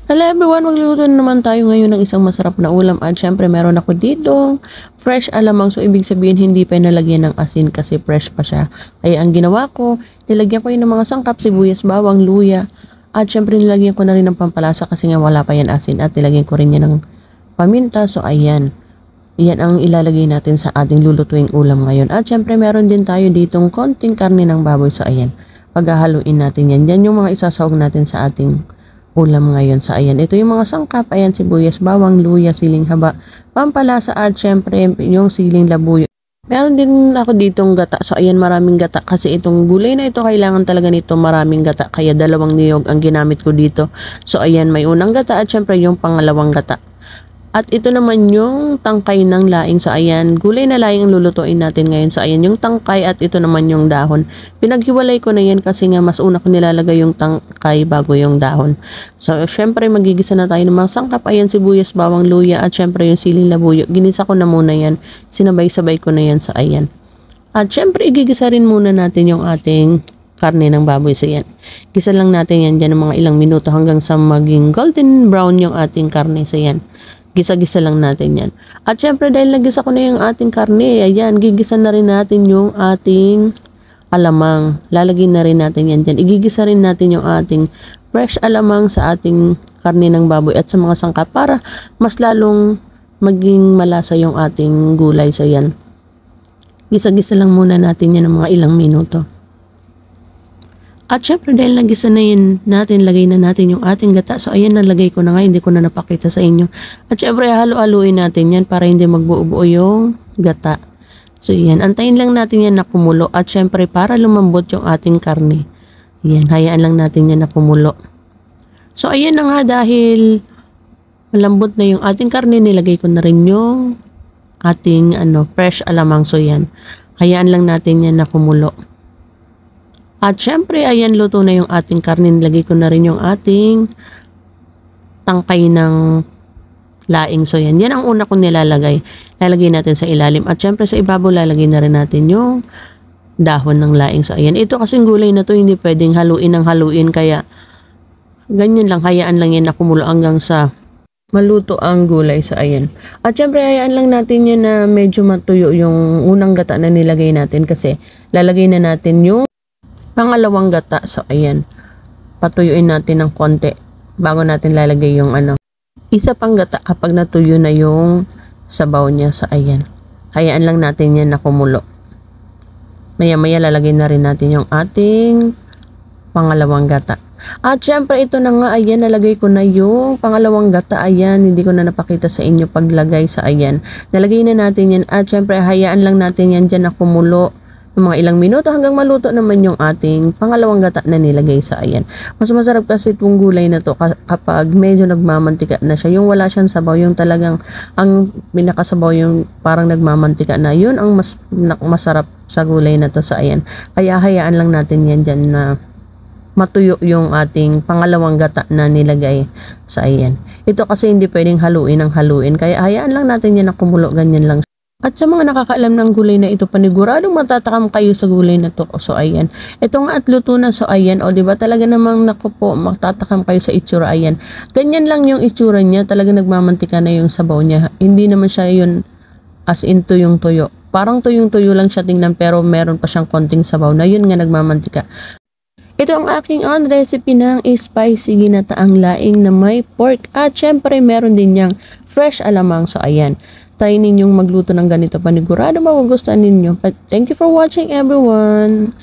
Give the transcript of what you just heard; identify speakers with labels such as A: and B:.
A: Hello everyone, magluluto na naman tayo ngayon ng isang masarap na ulam at syempre meron ako ditong fresh alamang, so ibig sabihin hindi pa nalagyan ng asin kasi fresh pa siya. Kaya ang ginawa ko, nilagyan ko yun ng mga sangkap, sibuyas, bawang, luya at syempre nilagyan ko na rin ng pampalasa kasi nga wala pa yan asin at nilagyan ko rin yan ng paminta. So ayan, yan ang ilalagay natin sa ating lulutuing ulam ngayon. At syempre meron din tayo ditong konting karne ng baboy, so ayan, paghahaluin natin yan. Yan yung mga isasawag natin sa ating ulam ngayon. So ayan, ito yung mga sangkap, ayan, sibuyas, bawang, luya, siling haba, pampalasa at syempre yung siling labuyo. Meron din ako ditong gata. So ayan, maraming gata kasi itong gulay na ito kailangan talaga nito maraming gata. Kaya dalawang niyog ang ginamit ko dito. So ayan, may unang gata at syempre yung pangalawang gata. At ito naman yung tangkay ng laing. So ayan, gulay na laing ang lulutuin natin ngayon. So ayan, yung tangkay at ito naman yung dahon. Pinaghiwalay ko na yan kasi nga mas una ko nilalagay yung tangkay bago yung dahon. So syempre magigisa na tayo ng mga sangkap. Ayan, sibuyas, bawang, luya at syempre yung siling labuyo. Ginisa ko na muna yan. Sinabay-sabay ko na yan. So ayan. At syempre igigisa rin muna natin yung ating karne ng baboy. So yan, gisa lang natin yan dyan ng mga ilang minuto hanggang sa maging golden brown yung ating karne. So yan, gisa-gisa lang natin yan. At syempre dahil nagisa ko na yung ating karne, ayan, gigisa na rin natin yung ating alamang. Lalagay na rin natin yan dyan. Igigisa rin natin yung ating fresh alamang sa ating karne ng baboy at sa mga sangkap para mas lalong maging malasa yung ating gulay. So yan, gisa-gisa lang muna natin yan ng mga ilang minuto. At syempre dahil nagisa na yun natin, lagay na natin yung ating gata. So ayan, nalagay ko na nga, hindi ko na napakita sa inyo. At syempre halo-haluin natin yan para hindi magbuo-buo yung gata. So yan, antayin lang natin yan na kumulo. At syempre para lumambot yung ating karne, yan, hayaan lang natin yan na kumulo. So ayan na nga, dahil malambot na yung ating karne, nilagay ko na rin yung ating fresh alamang. So yan, hayaan lang natin yan na kumulo. At syempre, ayan, luto na yung ating karne. Nilagay ko na rin yung ating tangkay ng laing. So yan, yan ang una kong nilalagay. Lalagay natin sa ilalim. At syempre sa ibabaw, lalagay na rin natin yung dahon ng laing. So ayan, ito kasing gulay na to hindi pwedeng haluin ng haluin. Kaya ganyan lang, hayaan lang yan na kumulo hanggang sa maluto ang gulay. So ayan. At syempre hayaan lang natin yan na medyo matuyo yung unang gata na nilagay natin. Kasi lalagay na natin yung pangalawang gata. So ayan, patuyuin natin ng konti bago natin lalagay yung isa pang gata kapag natuyo na yung sabaw niya. So ayan, hayaan lang natin yan na kumulo. Maya maya lalagay na rin natin yung ating pangalawang gata. At syempre ito na nga, ayan, nalagay ko na yung pangalawang gata. Ayan, hindi ko na napakita sa inyo paglagay. Sa ayan, nalagay na natin yan. At syempre hayaan lang natin yan dyan na kumulo mga ilang minuto hanggang maluto naman yung ating pangalawang gata na nilagay. Sa ayan, mas masarap kasi itong gulay na to kapag medyo nagmamantika na siya, yung wala siyang sabaw, yung talagang ang pinakasabaw yung parang nagmamantika na, yun ang mas masarap sa gulay na to. Sa ayan, kaya hayaan lang natin yan dyan na matuyo yung ating pangalawang gata na nilagay. Sa ayan, ito kasi hindi pwedeng haluin ng haluin, kaya hayaan lang natin yan na kumulo, ganyan lang. At sa mga nakakaalam ng gulay na ito, paniguradong matatakam kayo sa gulay na to. So ayan, ito nga at luto na. So ayan, o diba talaga namang naku po, matatakam kayo sa itsura. Ayan, ganyan lang yung itsura niya, talaga nagmamantika na yung sabaw niya. Hindi naman siya yun as in tuyong tuyo, parang tuyong tuyo lang siya tingnan, pero meron pa siyang konting sabaw na yun nga nagmamantika. Ito ang aking recipe ng spicy ginataang laing na may pork. At syempre meron din niyang fresh alamang. So ayan, try ninyong magluto ng ganito, panigurado magugustuhan ninyo. But thank you for watching everyone.